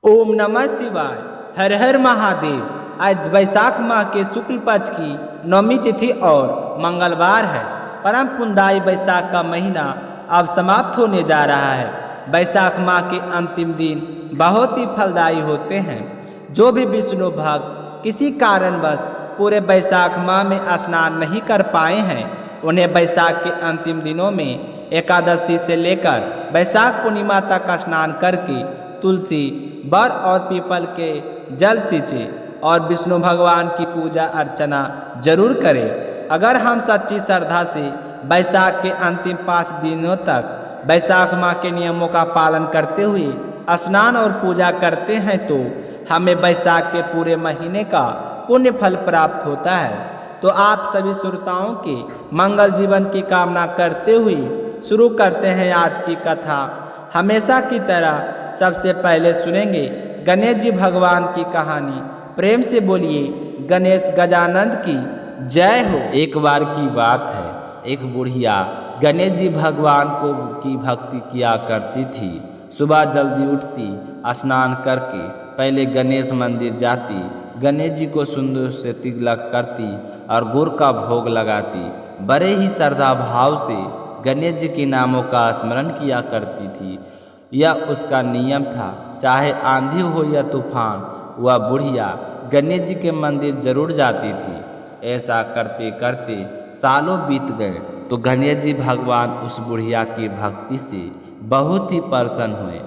ओम नमः शिवाय। हर हर महादेव। आज वैशाख माह के शुक्ल पक्ष की नवमी तिथि और मंगलवार है। परम पुण्यदायी वैशाख का महीना अब समाप्त होने जा रहा है। वैशाख माह के अंतिम दिन बहुत ही फलदायी होते हैं। जो भी विष्णु भक्त किसी कारणवश पूरे वैशाख माह में स्नान नहीं कर पाए हैं, उन्हें वैशाख के अंतिम दिनों में एकादशी से लेकर वैशाख पूर्णिमा तक स्नान करके तुलसी, बर और पीपल के जल सींचे और विष्णु भगवान की पूजा अर्चना जरूर करें। अगर हम सच्ची श्रद्धा से वैशाख के अंतिम 5 दिनों तक वैशाख माह के नियमों का पालन करते हुए स्नान और पूजा करते हैं तो हमें वैशाख के पूरे महीने का पुण्य फल प्राप्त होता है। तो आप सभी श्रोताओं के मंगल जीवन की कामना करते हुए शुरू करते हैं आज की कथा। हमेशा की तरह सबसे पहले सुनेंगे गणेश जी भगवान की कहानी। प्रेम से बोलिए गणेश गजानंद की जय हो। एक बार की बात है, एक बुढ़िया गणेश जी भगवान को की भक्ति किया करती थी। सुबह जल्दी उठती, स्नान करके पहले गणेश मंदिर जाती, गणेश जी को सुंदर से तिलक करती और गुड़ का भोग लगाती। बड़े ही श्रद्धा भाव से गणेश जी के नामों का स्मरण किया करती थी। यह उसका नियम था। चाहे आंधी हो या तूफान, वह बुढ़िया गणेश जी के मंदिर जरूर जाती थी। ऐसा करते करते सालों बीत गए तो गणेश जी भगवान उस बुढ़िया की भक्ति से बहुत ही प्रसन्न हुए।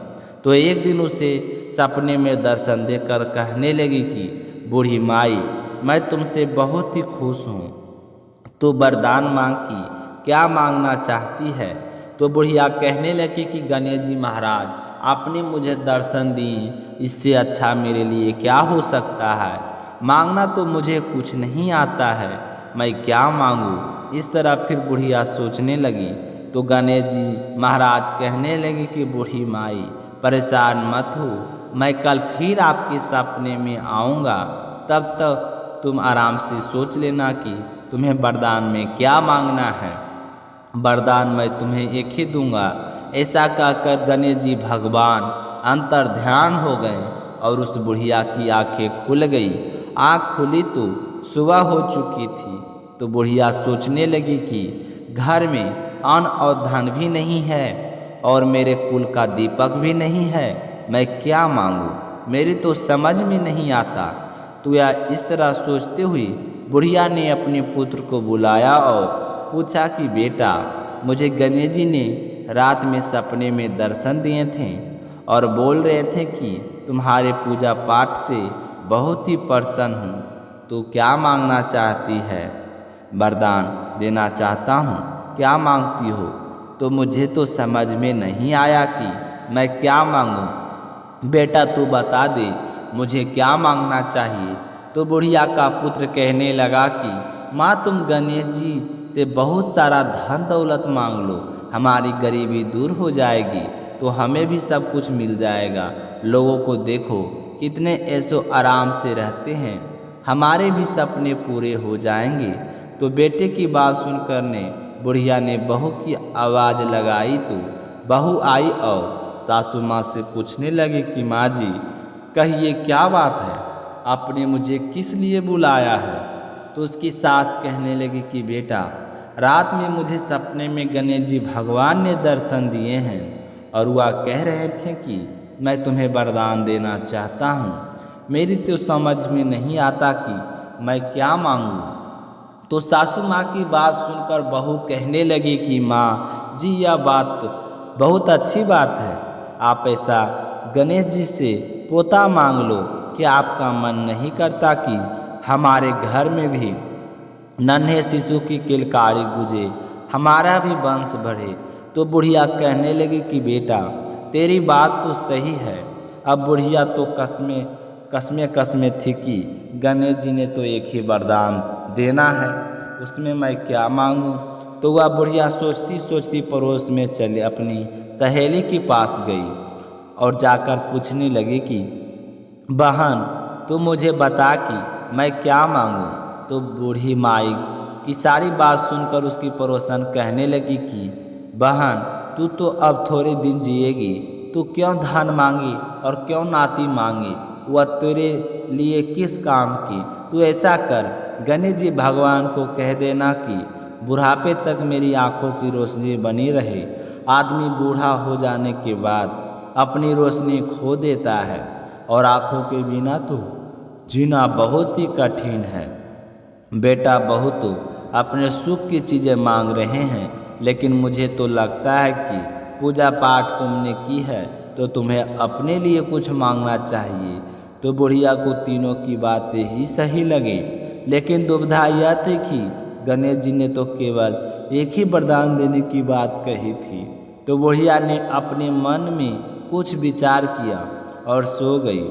तो एक दिन उसे सपने में दर्शन देकर कहने लगी कि बूढ़ी माई, मैं तुमसे बहुत ही खुश हूँ, तो वरदान मांग की क्या मांगना चाहती है। तो बुढ़िया कहने लगी कि गणेश जी महाराज, आपने मुझे दर्शन दिए, इससे अच्छा मेरे लिए क्या हो सकता है। मांगना तो मुझे कुछ नहीं आता है, मैं क्या मांगूँ। इस तरह फिर बुढ़िया सोचने लगी। तो गणेश जी महाराज कहने लगे कि बूढ़ी माई परेशान मत हो, मैं कल फिर आपके सपने में आऊँगा, तब तक तुम आराम से सोच लेना कि तुम्हें वरदान में क्या मांगना है। वरदान मैं तुम्हें एक ही दूंगा। ऐसा कहकर गणेश जी भगवान अंतर ध्यान हो गए और उस बुढ़िया की आंखें खुल गई। आँख खुली तो सुबह हो चुकी थी। तो बुढ़िया सोचने लगी कि घर में अन्न और धन भी नहीं है और मेरे कुल का दीपक भी नहीं है, मैं क्या मांगूं, मेरी तो समझ में नहीं आता। तो यह इस तरह सोचते हुए बुढ़िया ने अपने पुत्र को बुलाया और पूछा कि बेटा, मुझे गणेश जी ने रात में सपने में दर्शन दिए थे और बोल रहे थे कि तुम्हारे पूजा पाठ से बहुत ही प्रसन्न हूँ, तो क्या मांगना चाहती है। वरदान देना चाहता हूँ, क्या मांगती हो। तो मुझे तो समझ में नहीं आया कि मैं क्या मांगूँ। बेटा तू बता दे, मुझे क्या मांगना चाहिए। तो बुढ़िया का पुत्र कहने लगा कि माँ, तुम गणेश जी से बहुत सारा धन दौलत मांग लो, हमारी गरीबी दूर हो जाएगी, तो हमें भी सब कुछ मिल जाएगा। लोगों को देखो कितने ऐसो आराम से रहते हैं, हमारे भी सपने पूरे हो जाएंगे। तो बेटे की बात सुनकर ने बुढ़िया ने बहू की आवाज़ लगाई। तो बहू आई और सासू माँ से पूछने लगी कि माँ जी, कहिए क्या बात है, आपने मुझे किस लिए बुलाया है। तो उसकी सास कहने लगी कि बेटा, रात में मुझे सपने में गणेश जी भगवान ने दर्शन दिए हैं और वह कह रहे थे कि मैं तुम्हें वरदान देना चाहता हूँ। मेरी तो समझ में नहीं आता कि मैं क्या मांगूँ। तो सासू माँ की बात सुनकर बहू कहने लगी कि माँ जी, यह बात तो बहुत अच्छी बात है, आप ऐसा गणेश जी से पोता मांग लो कि आपका मन नहीं करता कि हमारे घर में भी नन्हे शिशु की किलकारी गूंजे, हमारा भी वंश बढ़े। तो बुढ़िया कहने लगी कि बेटा, तेरी बात तो सही है। अब बुढ़िया तो कसमें थी कि गणेश जी ने तो एक ही वरदान देना है, उसमें मैं क्या मांगूं। तो वह बुढ़िया सोचती सोचती पड़ोस में चले अपनी सहेली के पास गई और जाकर पूछने लगी कि बहन, तू मुझे बता कि मैं क्या मांगूं। तो बूढ़ी माई की सारी बात सुनकर उसकी पड़ोसन कहने लगी कि बहन, तू तो अब थोड़े दिन जिएगी, तू क्यों धन मांगी, और क्यों नाती मांगी, वह तेरे लिए किस काम की। तू ऐसा कर, गणेश जी भगवान को कह देना कि बुढ़ापे तक मेरी आँखों की रोशनी बनी रहे। आदमी बूढ़ा हो जाने के बाद अपनी रोशनी खो देता है और आँखों के बिना तो जीना बहुत ही कठिन है। बेटा, बहू तो अपने सुख की चीज़ें मांग रहे हैं, लेकिन मुझे तो लगता है कि पूजा पाठ तुमने की है तो तुम्हें अपने लिए कुछ मांगना चाहिए। तो बुढ़िया को तीनों की बातें ही सही लगी, लेकिन दुविधा यह थी कि गणेश जी ने तो केवल एक ही वरदान देने की बात कही थी। तो बुढ़िया ने अपने मन में कुछ विचार किया और सो गई।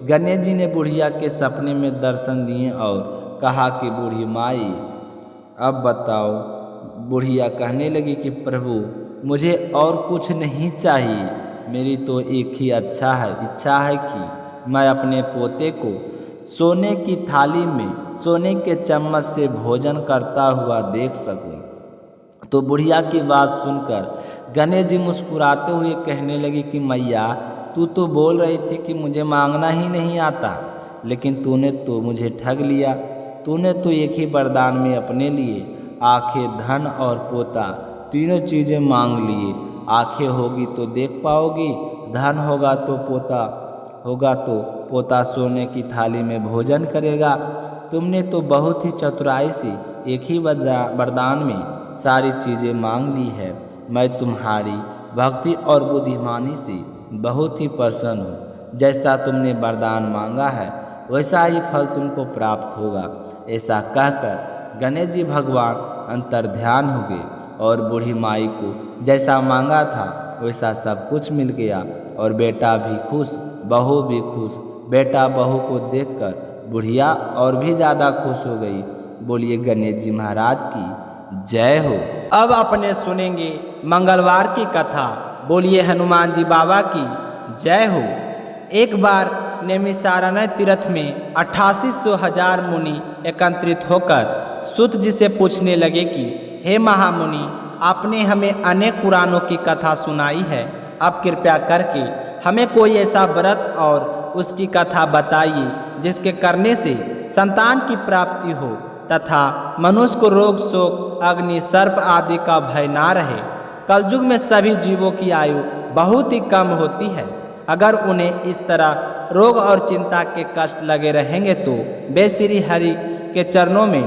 गणेश जी ने बुढ़िया के सपने में दर्शन दिए और कहा कि बूढ़ी माई, अब बताओ। बुढ़िया कहने लगी कि प्रभु, मुझे और कुछ नहीं चाहिए, मेरी तो एक ही इच्छा है कि मैं अपने पोते को सोने की थाली में सोने के चम्मच से भोजन करता हुआ देख सकूं। तो बुढ़िया की बात सुनकर गणेश जी मुस्कुराते हुए कहने लगे कि मैया, तू तो बोल रही थी कि मुझे मांगना ही नहीं आता, लेकिन तूने तो मुझे ठग लिया। तूने तो एक ही वरदान में अपने लिए आंखें, धन और पोता तीनों चीज़ें मांग लिए। आंखें होगी तो देख पाओगी, धन होगा तो पोता सोने की थाली में भोजन करेगा। तुमने तो बहुत ही चतुराई से एक ही वरदान में सारी चीज़ें मांग ली है। मैं तुम्हारी भक्ति और बुद्धिमानी से बहुत ही प्रसन्न हूँ। जैसा तुमने वरदान मांगा है वैसा ही फल तुमको प्राप्त होगा। ऐसा कहकर गणेश जी भगवान अंतर्ध्यान हो गए और बूढ़ी माई को जैसा मांगा था वैसा सब कुछ मिल गया और बेटा भी खुश, बहू भी खुश। बेटा बहू को देखकर बुढ़िया और भी ज़्यादा खुश हो गई। बोलिए गणेश जी महाराज की जय हो। अब अपने सुनेंगे मंगलवार की कथा। बोलिए हनुमान जी बाबा की जय हो। एक बार नैमिषारण्य तीर्थ में 88,000 मुनि एकत्रित होकर सूत जी से पूछने लगे कि हे महामुनि, आपने हमें अनेक पुराणों की कथा सुनाई है, अब कृपया करके हमें कोई ऐसा व्रत और उसकी कथा बताइए जिसके करने से संतान की प्राप्ति हो तथा मनुष्य को रोग, शोक, अग्नि, सर्प आदि का भय ना रहे। कलयुग में सभी जीवों की आयु बहुत ही कम होती है। अगर उन्हें इस तरह रोग और चिंता के कष्ट लगे रहेंगे तो वे श्री हरि के चरणों में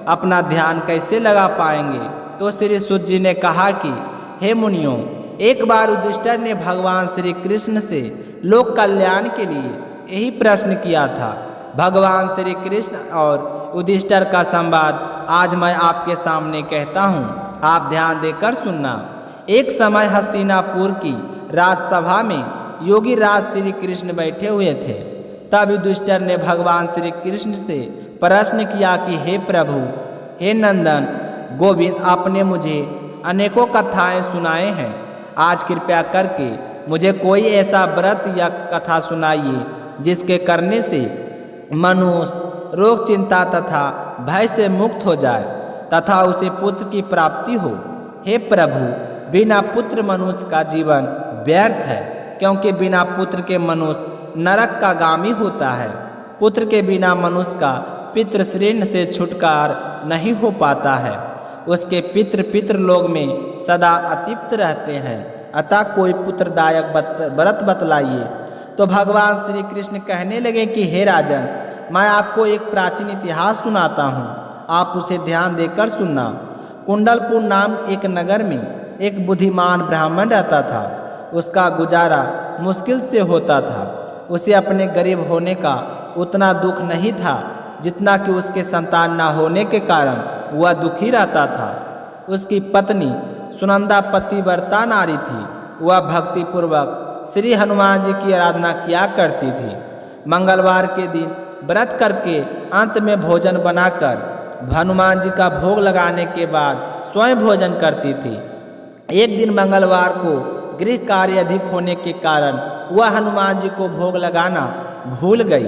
अपना ध्यान कैसे लगा पाएंगे। तो श्री सूत जी ने कहा कि हे मुनियों, एक बार युधिष्ठिर ने भगवान श्री कृष्ण से लोक कल्याण के लिए यही प्रश्न किया था। भगवान श्री कृष्ण और युधिष्ठिर का संवाद आज मैं आपके सामने कहता हूँ, आप ध्यान देकर सुनना। एक समय हस्तिनापुर की राजसभा में योगी राज श्री कृष्ण बैठे हुए थे। तब युधिष्ठिर ने भगवान श्री कृष्ण से प्रश्न किया कि हे प्रभु, हे नंदन गोविंद, आपने मुझे अनेकों कथाएं सुनाए हैं, आज कृपया करके मुझे कोई ऐसा व्रत या कथा सुनाइए जिसके करने से मनुष्य रोग, चिंता तथा भय से मुक्त हो जाए तथा उसे पुत्र की प्राप्ति हो। हे प्रभु, बिना पुत्र मनुष्य का जीवन व्यर्थ है, क्योंकि बिना पुत्र के मनुष्य नरक का गामी होता है। पुत्र के बिना मनुष्य का पितृ श्रेणी से छुटकार नहीं हो पाता है। उसके पितृलोक में सदा अतृप्त रहते हैं। अतः कोई पुत्रदायक व्रत बतलाइए। तो भगवान श्री कृष्ण कहने लगे कि हे राजन, मैं आपको एक प्राचीन इतिहास सुनाता हूँ, आप उसे ध्यान देकर सुनना। कुंडलपुर नाम एक नगर में एक बुद्धिमान ब्राह्मण रहता था। उसका गुजारा मुश्किल से होता था। उसे अपने गरीब होने का उतना दुख नहीं था जितना कि उसके संतान न होने के कारण वह दुखी रहता था। उसकी पत्नी सुनंदा पतिव्रता नारी थी। वह भक्तिपूर्वक श्री हनुमान जी की आराधना किया करती थी। मंगलवार के दिन व्रत करके अंत में भोजन बनाकर हनुमान जी का भोग लगाने के बाद स्वयं भोजन करती थी। एक दिन मंगलवार को गृह कार्य अधिक होने के कारण वह हनुमान जी को भोग लगाना भूल गई,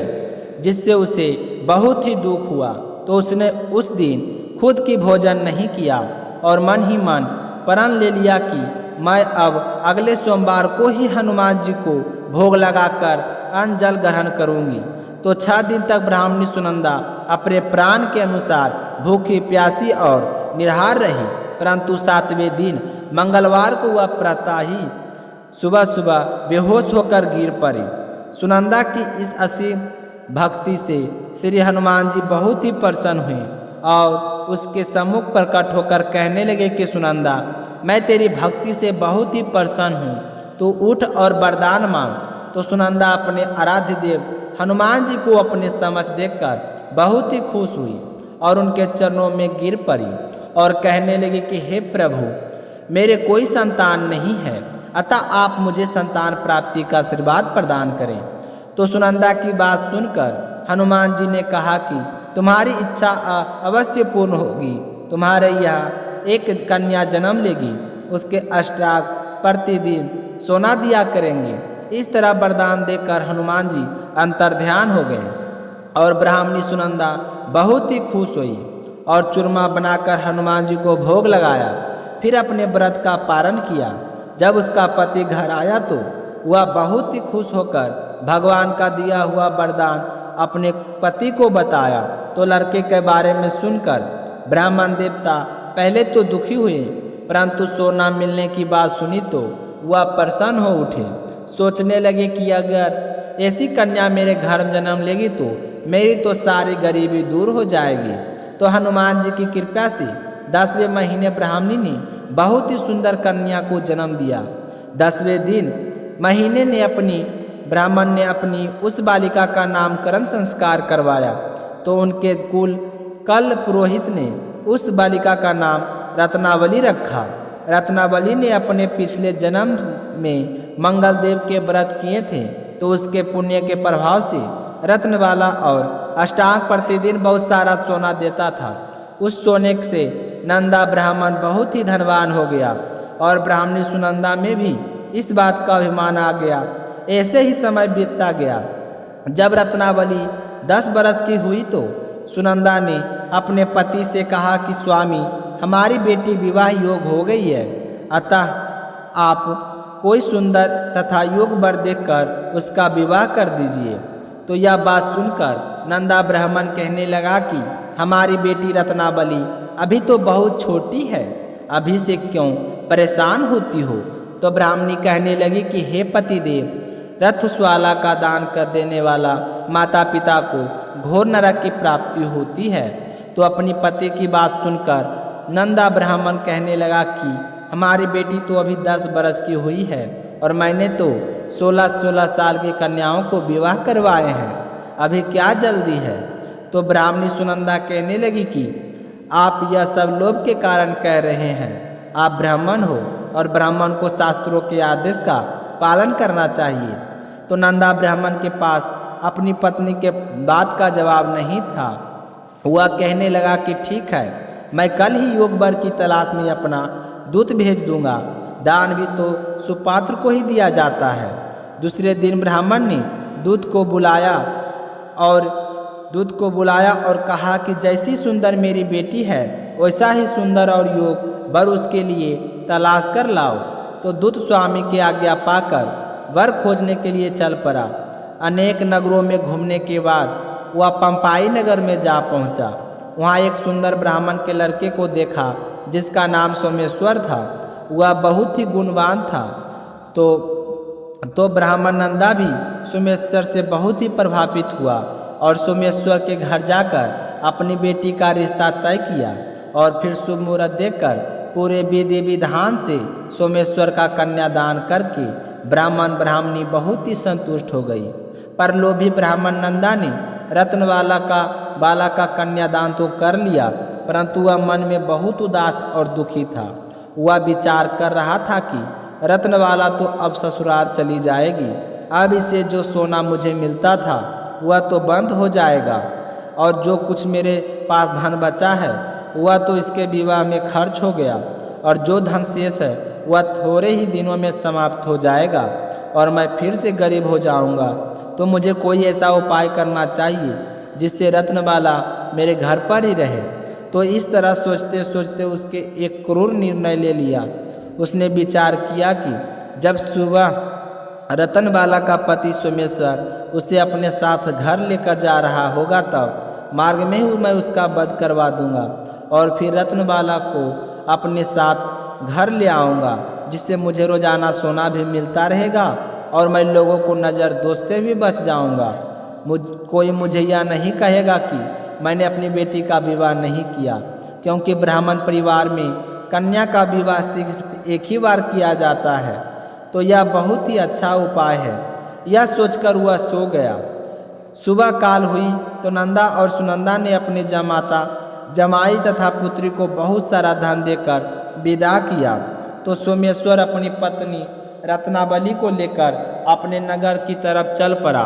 जिससे उसे बहुत ही दुख हुआ। तो उसने उस दिन खुद की भोजन नहीं किया और मन ही मन प्रण ले लिया कि मैं अब अगले सोमवार को ही हनुमान जी को भोग लगाकर अन्न जल ग्रहण करूंगी। तो 6 दिन तक ब्राह्मणी सुनंदा अपने प्राण के अनुसार भूखी प्यासी और निराहार रही, परंतु 7वें दिन मंगलवार को वह प्रातः ही सुबह सुबह बेहोश होकर गिर पड़ी। सुनंदा की इस असीम भक्ति से श्री हनुमान जी बहुत ही प्रसन्न हुए और उसके सम्मुख प्रकट होकर कहने लगे कि सुनंदा, मैं तेरी भक्ति से बहुत ही प्रसन्न हूँ, तू उठ और वरदान मांग। तो सुनंदा अपने आराध्य देव हनुमान जी को अपने समक्ष देखकर बहुत ही खुश हुई और उनके चरणों में गिर पड़ी और कहने लगी कि हे प्रभु, मेरे कोई संतान नहीं है, अतः आप मुझे संतान प्राप्ति का आशीर्वाद प्रदान करें। तो सुनंदा की बात सुनकर हनुमान जी ने कहा कि तुम्हारी इच्छा अवश्य पूर्ण होगी, तुम्हारे यहाँ एक कन्या जन्म लेगी, उसके अष्टांग प्रतिदिन सोना दिया करेंगे। इस तरह वरदान देकर हनुमान जी अंतर्ध्यान हो गए और ब्राह्मणी सुनंदा बहुत ही खुश हुई और चूरमा बनाकर हनुमान जी को भोग लगाया। फिर अपने व्रत का पारण किया। जब उसका पति घर आया तो वह बहुत ही खुश होकर भगवान का दिया हुआ वरदान अपने पति को बताया। तो लड़के के बारे में सुनकर ब्राह्मण देवता पहले तो दुखी हुए, परंतु सोना मिलने की बात सुनी तो वह प्रसन्न हो उठे। सोचने लगे कि अगर ऐसी कन्या मेरे घर में जन्म लेगी तो मेरी तो सारी गरीबी दूर हो जाएगी। तो हनुमान जी की कृपा से 10वें महीने ब्राह्मणी ने बहुत ही सुंदर कन्या को जन्म दिया। 10वें दिन महीने ने ब्राह्मण ने अपनी उस बालिका का नामकरण संस्कार करवाया। तो उनके कुल कल पुरोहित ने उस बालिका का नाम रत्नावली रखा। रत्नावली ने अपने पिछले जन्म में मंगल देव के व्रत किए थे, तो उसके पुण्य के प्रभाव से रत्नवाला और अष्टांग प्रतिदिन बहुत सारा सोना देता था। उस सोने से नंदा ब्राह्मण बहुत ही धनवान हो गया और ब्राह्मणी सुनंदा में भी इस बात का अभिमान आ गया। ऐसे ही समय बीतता गया। जब रत्नावली 10 बरस की हुई तो सुनंदा ने अपने पति से कहा कि स्वामी, हमारी बेटी विवाह योग हो गई है, अतः आप कोई सुंदर तथा योग वर देखकर उसका विवाह कर दीजिए। तो यह बात सुनकर नंदा ब्राह्मण कहने लगा कि हमारी बेटी रत्नावली अभी तो बहुत छोटी है, अभी से क्यों परेशान होती हो। तो ब्राह्मणी कहने लगी कि हे पतिदेव, रथस्वाला का दान कर देने वाला माता पिता को घोर नरक की प्राप्ति होती है। तो अपनी पति की बात सुनकर नंदा ब्राह्मण कहने लगा कि हमारी बेटी तो अभी 10 बरस की हुई है और मैंने तो 16-16 साल की कन्याओं को विवाह करवाए हैं, अभी क्या जल्दी है। तो ब्राह्मणी सुनंदा कहने लगी कि आप यह सब लोभ के कारण कह रहे हैं, आप ब्राह्मण हो और ब्राह्मण को शास्त्रों के आदेश का पालन करना चाहिए। तो नंदा ब्राह्मण के पास अपनी पत्नी के बात का जवाब नहीं था। वह कहने लगा कि ठीक है, मैं कल ही योग वर की तलाश में अपना दूत भेज दूंगा, दान भी तो सुपात्र को ही दिया जाता है। दूसरे दिन ब्राह्मण ने दूत को बुलाया और कहा कि जैसी सुंदर मेरी बेटी है वैसा ही सुंदर और योग वर उसके लिए तलाश कर लाओ। तो दूत स्वामी की आज्ञा पाकर वर खोजने के लिए चल पड़ा। अनेक नगरों में घूमने के बाद वह पंपाई नगर में जा पहुंचा। वहाँ एक सुंदर ब्राह्मण के लड़के को देखा जिसका नाम सोमेश्वर था। वह बहुत ही गुणवान था। तो ब्राह्मण नंदा भी सोमेश्वर से बहुत ही प्रभावित हुआ और सोमेश्वर के घर जाकर अपनी बेटी का रिश्ता तय किया और फिर शुभ मुहूर्त देखकर पूरे विधि विधान से सोमेश्वर का कन्यादान करके ब्राह्मण ब्राह्मणी बहुत ही संतुष्ट हो गई। पर लोभी ब्राह्मण नंदा ने रत्नवाला का कन्यादान तो कर लिया, परंतु वह मन में बहुत उदास और दुखी था। वह विचार कर रहा था कि रत्नवाला तो अब ससुराल चली जाएगी, अब इसे जो सोना मुझे मिलता था वह तो बंद हो जाएगा और जो कुछ मेरे पास धन बचा है वह तो इसके विवाह में खर्च हो गया और जो धन शेष है वह थोड़े ही दिनों में समाप्त हो जाएगा और मैं फिर से गरीब हो जाऊंगा। तो मुझे कोई ऐसा उपाय करना चाहिए जिससे रत्नवाला मेरे घर पर ही रहे। तो इस तरह सोचते सोचते उसके एक क्रूर निर्णय ले लिया। उसने विचार किया कि जब सुबह रतनबाला का पति सोमेश्वर उसे अपने साथ घर लेकर जा रहा होगा, तब मार्ग में ही मैं उसका वध करवा दूंगा और फिर रत्नबाला को अपने साथ घर ले आऊँगा, जिससे मुझे रोज़ाना सोना भी मिलता रहेगा और मैं लोगों को नज़र दोष से भी बच जाऊँगा। कोई मुझे यह नहीं कहेगा कि मैंने अपनी बेटी का विवाह नहीं किया, क्योंकि ब्राह्मण परिवार में कन्या का विवाह सिर्फ एक ही बार किया जाता है। तो यह बहुत ही अच्छा उपाय है। यह सोचकर वह सो गया। सुबह काल हुई तो नंदा और सुनंदा ने अपने जमाता जमाई तथा पुत्री को बहुत सारा धन देकर विदा किया। तो सोमेश्वर अपनी पत्नी रत्नावली को लेकर अपने नगर की तरफ चल पड़ा।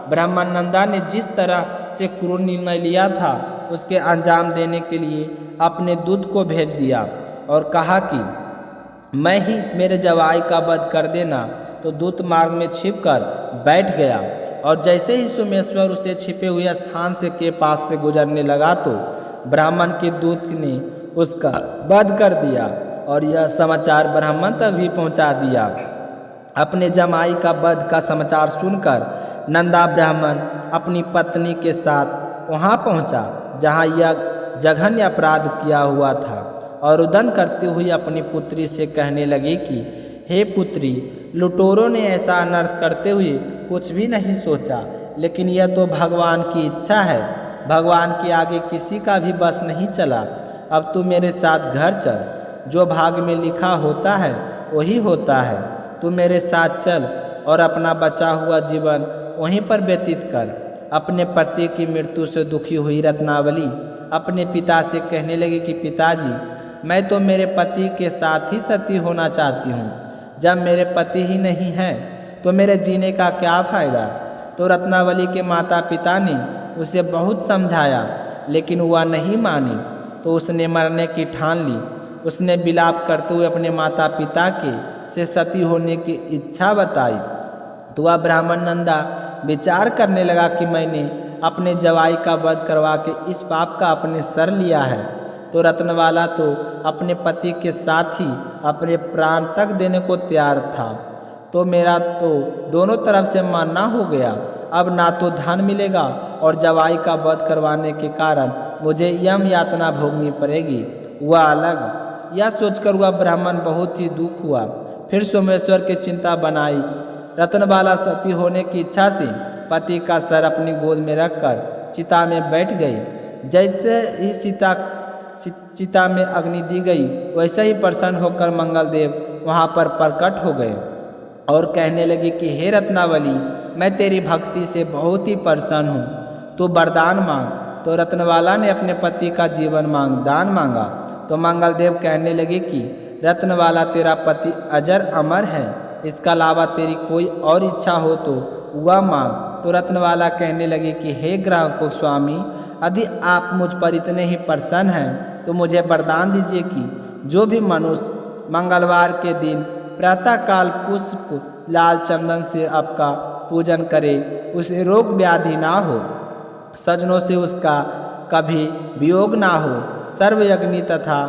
ब्राह्मण नंदा ने जिस तरह से क्रूर निर्णय लिया था, उसके अंजाम देने के लिए अपने दूत को भेज दिया और कहा कि मैं ही मेरे जवाई का वध कर देना। तो दूत मार्ग में छिपकर बैठ गया और जैसे ही सोमेश्वर उसे छिपे हुए स्थान के पास से गुजरने लगा, तो ब्राह्मण के दूत ने उसका वध कर दिया और यह समाचार ब्राह्मण तक भी पहुंचा दिया। अपने जमाई का वध का समाचार सुनकर नंदा ब्राह्मण अपनी पत्नी के साथ वहां पहुंचा जहां यह जघन्य अपराध किया हुआ था और रुदन करती हुई अपनी पुत्री से कहने लगी कि हे पुत्री, लुटेरों ने ऐसा अनर्थ करते हुए कुछ भी नहीं सोचा, लेकिन यह तो भगवान की इच्छा है। भगवान के आगे किसी का भी बस नहीं चला। अब तू मेरे साथ घर चल। जो भाग में लिखा होता है वही होता है। तू मेरे साथ चल और अपना बचा हुआ जीवन वहीं पर व्यतीत कर। अपने पति की मृत्यु से दुखी हुई रत्नावली अपने पिता से कहने लगी कि पिताजी, मैं तो मेरे पति के साथ ही सती होना चाहती हूँ। जब मेरे पति ही नहीं हैं तो मेरे जीने का क्या फ़ायदा। तो रत्नावली के माता पिता ने उसे बहुत समझाया, लेकिन वह नहीं मानी। तो उसने मरने की ठान ली। उसने विलाप करते हुए अपने माता पिता के से सती होने की इच्छा बताई। तो वह ब्राह्मण नंदा विचार करने लगा कि मैंने अपने जवाई का वध करवा के इस पाप का अपने सर लिया है, तो रत्नवाला तो अपने पति के साथ ही अपने प्राण तक देने को तैयार था। तो मेरा तो दोनों तरफ से मरना हो गया। अब ना तो धन मिलेगा और जवाई का वध करवाने के कारण मुझे यम यातना भोगनी पड़ेगी। वह अलग। यह सोचकर वह ब्राह्मण बहुत ही दुख हुआ। फिर सोमेश्वर की चिंता बनाई। रत्नबाला सती होने की इच्छा से पति का सर अपनी गोद में रखकर चिता में बैठ गई। जैसे ही चिता में अग्नि दी गई, वैसे ही प्रसन्न होकर मंगलदेव वहां पर प्रकट हो गए और कहने लगे कि हे रत्नावली, मैं तेरी भक्ति से बहुत ही प्रसन्न हूँ, तो वरदान मांग। तो रत्नवाला ने अपने पति का जीवन दान मांगा। तो मंगलदेव कहने लगे कि रत्नवाला, तेरा पति अजर अमर है, इसका अलावा तेरी कोई और इच्छा हो तो वह मांग। तो रत्नवाला कहने लगे कि हे ग्राहकों स्वामी, यदि आप मुझ पर इतने ही प्रसन्न हैं तो मुझे वरदान दीजिए कि जो भी मनुष्य मंगलवार के दिन प्रातःकाल पुष्प लाल चंदन से आपका पूजन करे, उसे रोग व्याधि ना हो, सजनों से उसका कभी वियोग ना हो, सर्वयज्ञ तथा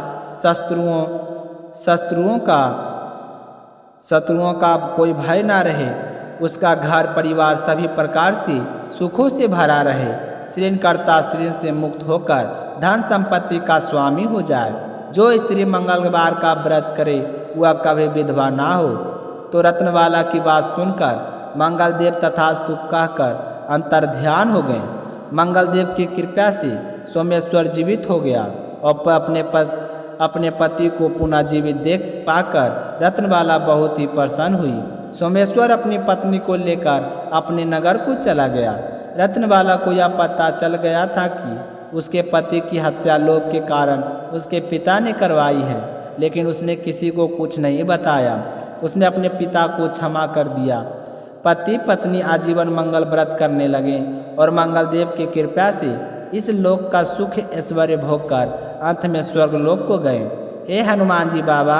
शत्रुओं का कोई भय ना रहे, उसका घर परिवार सभी प्रकार से सुखों से भरा रहे, श्रीनकर्ता श्री से मुक्त होकर धन संपत्ति का स्वामी हो जाए। जो स्त्री मंगलवार का व्रत करे वह कभी विधवा ना हो। तो रत्नवाला की बात सुनकर मंगलदेव तथास्तु कहकर अंतर्ध्यान हो गए। मंगलदेव की कृपा से सोमेश्वर जीवित हो गया और अपने पति को पुनः जीवित देख पाकर रत्नवाला बहुत ही प्रसन्न हुई। सोमेश्वर अपनी पत्नी को लेकर अपने नगर को चला गया। रत्नवाला को यह पता चल गया था कि उसके पति की हत्या लोभ के कारण उसके पिता ने करवाई है, लेकिन उसने किसी को कुछ नहीं बताया। उसने अपने पिता को क्षमा कर दिया। पति पत्नी आजीवन मंगल व्रत करने लगे और मंगलदेव की कृपा से इस लोक का सुख ऐश्वर्य भोग कर अंत में स्वर्ग लोक को गए। हे हनुमान जी बाबा,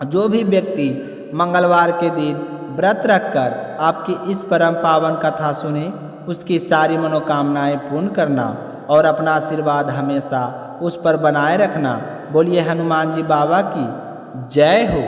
जो भी व्यक्ति मंगलवार के दिन व्रत रखकर आपकी इस परम पावन कथा सुने, उसकी सारी मनोकामनाएं पूर्ण करना और अपना आशीर्वाद हमेशा उस पर बनाए रखना। बोलिए हनुमान जी बाबा की जय हो।